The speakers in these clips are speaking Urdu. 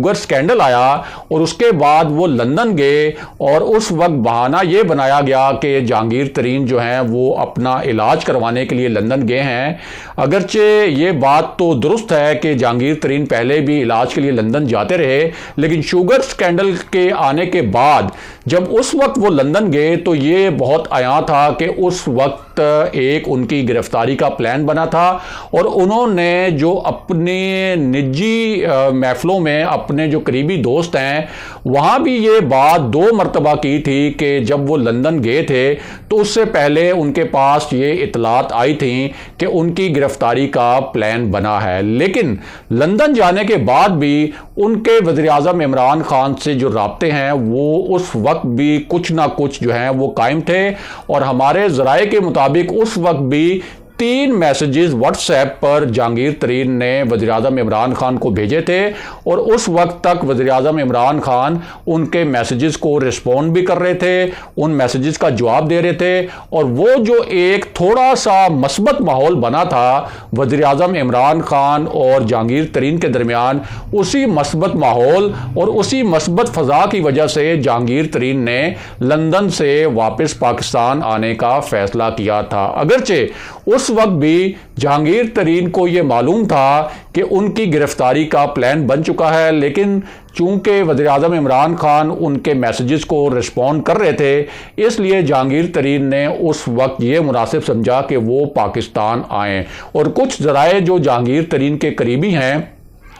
شوگر سکینڈل آیا اور اس کے بعد وہ لندن گئے اور اس وقت بہانہ یہ بنایا گیا کہ جہانگیر ترین جو ہیں وہ اپنا علاج کروانے کے لیے لندن گئے ہیں۔ اگرچہ یہ بات تو درست ہے کہ جہانگیر ترین پہلے بھی علاج کے لیے لندن جاتے رہے، لیکن شوگر سکینڈل کے آنے کے بعد جب اس وقت وہ لندن گئے تو یہ بہت عیاں تھا کہ اس وقت ایک ان کی گرفتاری کا پلان بنا تھا، اور انہوں نے جو اپنے نجی محفلوں میں اپنے جو قریبی دوست ہیں وہاں بھی یہ بات 2 مرتبہ کی تھی کہ جب وہ لندن گئے تھے تو اس سے پہلے ان کے پاس یہ اطلاعات آئی تھیں کہ ان کی گرفتاری کا پلان بنا ہے، لیکن لندن جانے کے بعد بھی ان کے وزیر اعظم عمران خان سے جو رابطے ہیں وہ اس وقت بھی کچھ نہ کچھ جو ہیں وہ قائم تھے، اور ہمارے ذرائع کے مطابق اس وقت بھی 3 میسیجز واٹس ایپ پر جہانگیر ترین نے وزیر اعظم عمران خان کو بھیجے تھے، اور اس وقت تک وزیر اعظم عمران خان ان کے میسیجز کو رسپونڈ بھی کر رہے تھے، ان میسیجز کا جواب دے رہے تھے، اور وہ جو ایک تھوڑا سا مثبت ماحول بنا تھا وزیر اعظم عمران خان اور جہانگیر ترین کے درمیان، اسی مثبت ماحول اور اسی مثبت فضا کی وجہ سے جہانگیر ترین نے لندن سے واپس پاکستان آنے کا فیصلہ کیا تھا۔ اگرچہ اس وقت بھی جہانگیر ترین کو یہ معلوم تھا کہ ان کی گرفتاری کا پلان بن چکا ہے، لیکن چونکہ وزیر اعظم عمران خان ان کے میسیجز کو رسپونڈ کر رہے تھے، اس لیے جہانگیر ترین نے اس وقت یہ مناسب سمجھا کہ وہ پاکستان آئیں، اور کچھ ذرائع جو جہانگیر ترین کے قریبی ہیں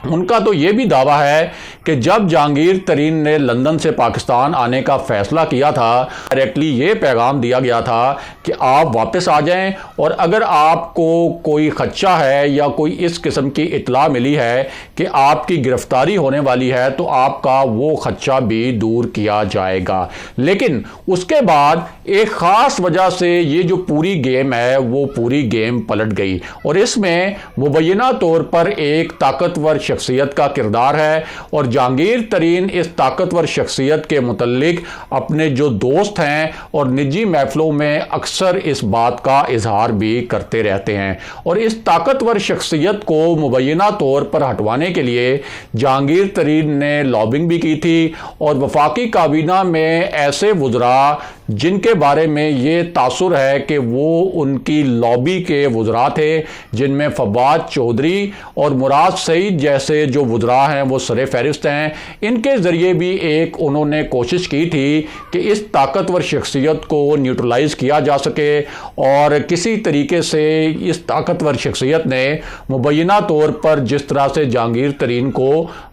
ان کا تو یہ بھی دعویٰ ہے کہ جب جہانگیر ترین نے لندن سے پاکستان آنے کا فیصلہ کیا تھا ڈائریکٹلی یہ پیغام دیا گیا تھا کہ آپ واپس آ جائیں، اور اگر آپ کو کوئی خدشہ ہے یا کوئی اس قسم کی اطلاع ملی ہے کہ آپ کی گرفتاری ہونے والی ہے تو آپ کا وہ خدشہ بھی دور کیا جائے گا۔ لیکن اس کے بعد ایک خاص وجہ سے یہ جو پوری گیم ہے وہ پوری گیم پلٹ گئی، اور اس میں مبینہ طور پر ایک طاقتور شخصیت کا کردار ہے، اور جہانگیر ترین اس طاقتور شخصیت کے متعلق اپنے جو دوست ہیں اور نجی محفلوں میں اکثر اس بات کا اظہار بھی کرتے رہتے ہیں، اور اس طاقتور شخصیت کو مبینہ طور پر ہٹوانے کے لیے جہانگیر ترین نے لابنگ بھی کی تھی، اور وفاقی کابینہ میں ایسے وزراء جن کے بارے میں یہ تاثر ہے کہ وہ ان کی لابی کے وزراء تھے، جن میں فواد چودھری اور مراد سعید جیسے جو وزراء ہیں وہ سر فہرست ہیں، ان کے ذریعے بھی ایک انہوں نے کوشش کی تھی کہ اس طاقتور شخصیت کو نیوٹرلائز کیا جا سکے، اور کسی طریقے سے اس طاقتور شخصیت نے مبینہ طور پر جس طرح سے جہانگیر ترین کو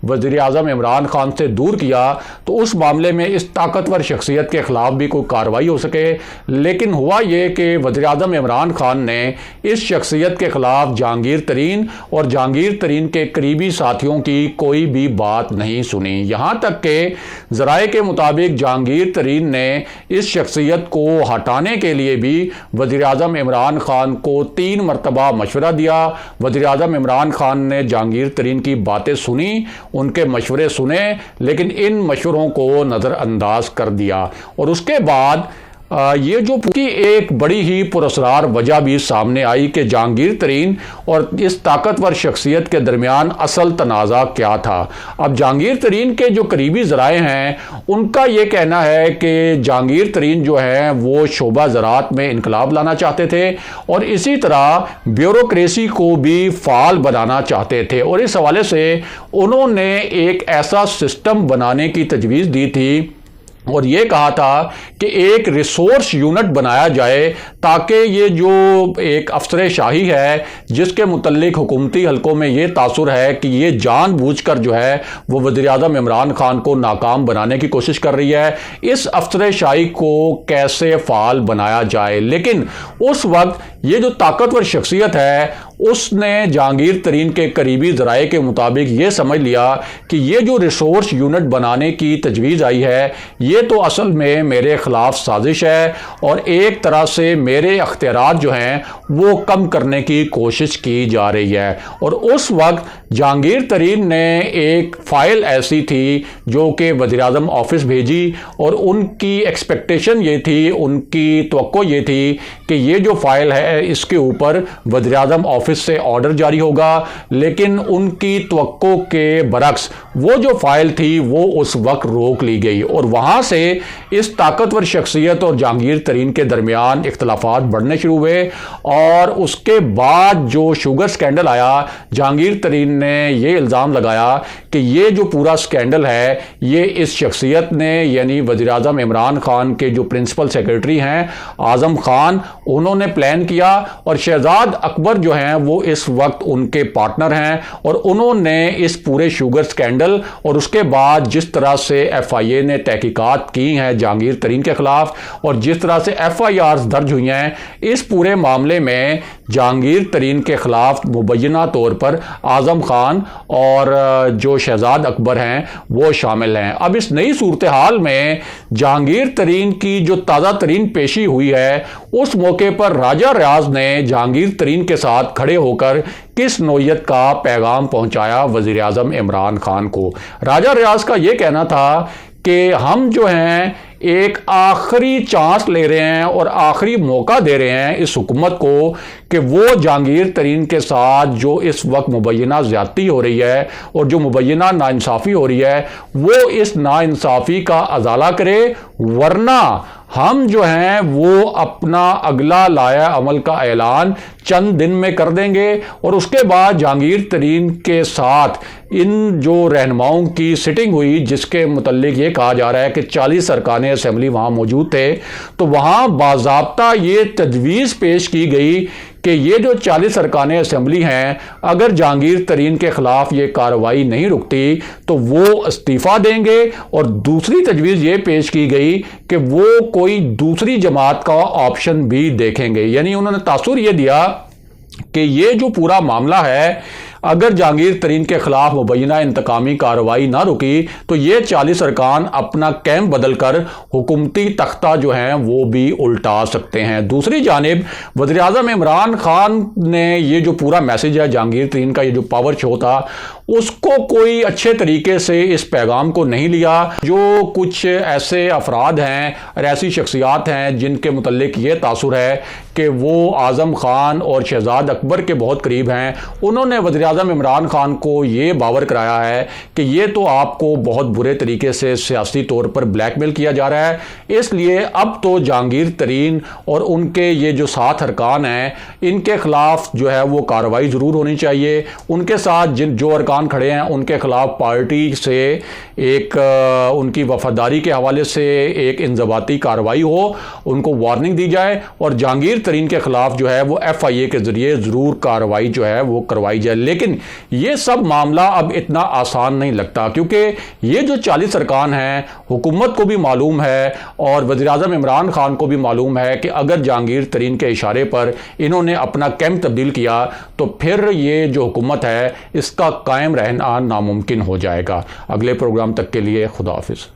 وزیر اعظم عمران خان سے دور کیا تو اس معاملے میں اس طاقتور شخصیت کے خلاف بھی کوئی کارروائی ہو سکے، لیکن ہوا یہ کہ وزیر اعظم عمران خان نے اس شخصیت کے خلاف جہانگیر ترین اور جہانگیر ترین کے قریبی ساتھیوں کی کوئی بھی بات نہیں سنی، یہاں تک کہ ذرائع کے مطابق جہانگیر ترین نے اس شخصیت کو ہٹانے کے لیے بھی وزیر اعظم عمران خان کو 3 مرتبہ مشورہ دیا۔ وزیر اعظم عمران خان نے جہانگیر ترین کی باتیں سنی، ان کے مشورے سنے، لیکن ان مشوروں کو نظر انداز کر دیا، اور اس کے بعد یہ جو ایک بڑی ہی پراسرار وجہ بھی سامنے آئی کہ جہانگیر ترین اور اس طاقتور شخصیت کے درمیان اصل تنازع کیا تھا۔ اب جہانگیر ترین کے جو قریبی ذرائع ہیں ان کا یہ کہنا ہے کہ جہانگیر ترین جو ہے وہ شعبہ زراعت میں انقلاب لانا چاہتے تھے، اور اسی طرح بیوروکریسی کو بھی فعال بنانا چاہتے تھے، اور اس حوالے سے انہوں نے ایک ایسا سسٹم بنانے کی تجویز دی تھی اور یہ کہا تھا کہ ایک ریسورس یونٹ بنایا جائے تاکہ یہ جو ایک افسر شاہی ہے جس کے متعلق حکومتی حلقوں میں یہ تاثر ہے کہ یہ جان بوجھ کر جو ہے وہ وزیر اعظم عمران خان کو ناکام بنانے کی کوشش کر رہی ہے، اس افسر شاہی کو کیسے فعال بنایا جائے۔ لیکن اس وقت یہ جو طاقتور شخصیت ہے اس نے جہانگیر ترین کے قریبی ذرائع کے مطابق یہ سمجھ لیا کہ یہ جو ریسورس یونٹ بنانے کی تجویز آئی ہے یہ تو اصل میں میرے خلاف سازش ہے، اور ایک طرح سے میرے اختیارات جو ہیں وہ کم کرنے کی کوشش کی جا رہی ہے۔ اور اس وقت جہانگیر ترین نے ایک فائل ایسی تھی جو کہ وزیر اعظم آفس بھیجی، اور ان کی ایکسپیکٹیشن یہ تھی، ان کی توقع یہ تھی کہ یہ جو فائل ہے اس کے اوپر وزیر اعظم آفس سے آرڈر جاری ہوگا، لیکن ان کی توقع کے برعکس وہ جو فائل تھی وہ اس وقت روک لی گئی اور وہاں سے اس طاقتور شخصیت اور جہانگیر ترین کے درمیان اختلافات بڑھنے شروع ہوئے۔ اور اس کے بعد جو شوگر سکینڈل آیا، جہانگیر ترین نے یہ الزام لگایا کہ یہ جو پورا سکینڈل ہے یہ اس شخصیت نے، یعنی وزیر اعظم عمران خان کے جو پرنسپل سیکرٹری ہیں اعظم خان، انہوں نے پلان کیا، اور شہزاد اکبر جو ہیں وہ اس وقت ان کے پارٹنر ہیں، اور انہوں نے اس پورے شوگر سکینڈل اور اس کے بعد جس طرح سے ایف آئی اے نے تحقیقات کی ہیں جہانگیر ترین کے خلاف اور جس طرح سے ایف آئی آرز درج ہوئی ہیں، اس پورے معاملے میں جہانگیر ترین کے خلاف مبینہ طور پر اعظم خان اور جو شہزاد اکبر ہیں وہ شامل ہیں۔ اب اس نئی صورتحال میں جہانگیر ترین کی جو تازہ ترین پیشی ہوئی ہے، اس موقع پر راجہ ریاض نے جہانگیر ترین کے ساتھ کھڑے ہو کر کس نوعیت کا پیغام پہنچایا وزیر اعظم عمران خان کو۔ راجہ ریاض کا یہ کہنا تھا کہ ہم جو ہیں ایک آخری چانس لے رہے ہیں اور آخری موقع دے رہے ہیں اس حکومت کو کہ وہ جہانگیر ترین کے ساتھ جو اس وقت مبینہ زیادتی ہو رہی ہے اور جو مبینہ ناانصافی ہو رہی ہے وہ اس ناانصافی کا ازالہ کرے، ورنہ ہم جو ہیں وہ اپنا اگلا لائحہ عمل کا اعلان چند دن میں کر دیں گے۔ اور اس کے بعد جہانگیر ترین کے ساتھ ان جو رہنماؤں کی سٹنگ ہوئی جس کے متعلق یہ کہا جا رہا ہے کہ 40 ارکان اسمبلی وہاں موجود تھے، تو وہاں باضابطہ یہ تجویز پیش کی گئی کہ یہ جو 40 ارکان اسمبلی ہیں اگر جہانگیر ترین کے خلاف یہ کارروائی نہیں رکتی تو وہ استعفیٰ دیں گے، اور دوسری تجویز یہ پیش کی گئی کہ وہ کوئی دوسری جماعت کا آپشن بھی دیکھیں گے۔ یعنی انہوں نے تاثر یہ دیا کہ یہ جو پورا معاملہ ہے اگر جہانگیر ترین کے خلاف مبینہ انتقامی کارروائی نہ رکی تو یہ 40 ارکان اپنا کیمپ بدل کر حکومتی تختہ جو ہیں وہ بھی الٹا سکتے ہیں۔ دوسری جانب وزیر اعظم عمران خان نے یہ جو پورا میسج ہے جہانگیر ترین کا، یہ جو پاور شو تھا، اس کو کوئی اچھے طریقے سے اس پیغام کو نہیں لیا۔ جو کچھ ایسے افراد ہیں اور ایسی شخصیات ہیں جن کے متعلق یہ تاثر ہے کہ وہ اعظم خان اور شہزاد اکبر کے بہت قریب ہیں، انہوں نے وزیر اعظم عمران خان کو یہ باور کرایا ہے کہ یہ تو آپ کو بہت برے طریقے سے سیاسی طور پر بلیک میل کیا جا رہا ہے، اس لیے اب تو جہانگیر ترین اور ان کے یہ جو 7 ارکان ہیں ان کے خلاف جو ہے وہ کارروائی ضرور ہونی چاہیے۔ ان کے ساتھ جن جو ارکان کھڑے ہیں ان کے خلاف پارٹی سے ایک ان کی وفاداری کے حوالے سے ایک انضباطی کارروائی ہو، ان کو وارننگ دی جائے، اور جہانگیر ترین کے خلاف جو ہے وہ ایف آئی اے کے ذریعے ضرور کارروائی جو ہے وہ کروائی جائے۔ لیکن یہ سب معاملہ اب اتنا آسان نہیں لگتا، کیونکہ یہ جو 40 ارکان ہیں حکومت کو بھی معلوم ہے اور وزیر اعظم عمران خان کو بھی معلوم ہے کہ اگر جہانگیر ترین کے اشارے پر انہوں نے اپنا کیمپ تبدیل کیا تو پھر یہ جو حکومت ہے اس کا قائم رہنا ناممکن ہو جائے گا۔ اگلے پروگرام تک کے لیے خدا حافظ۔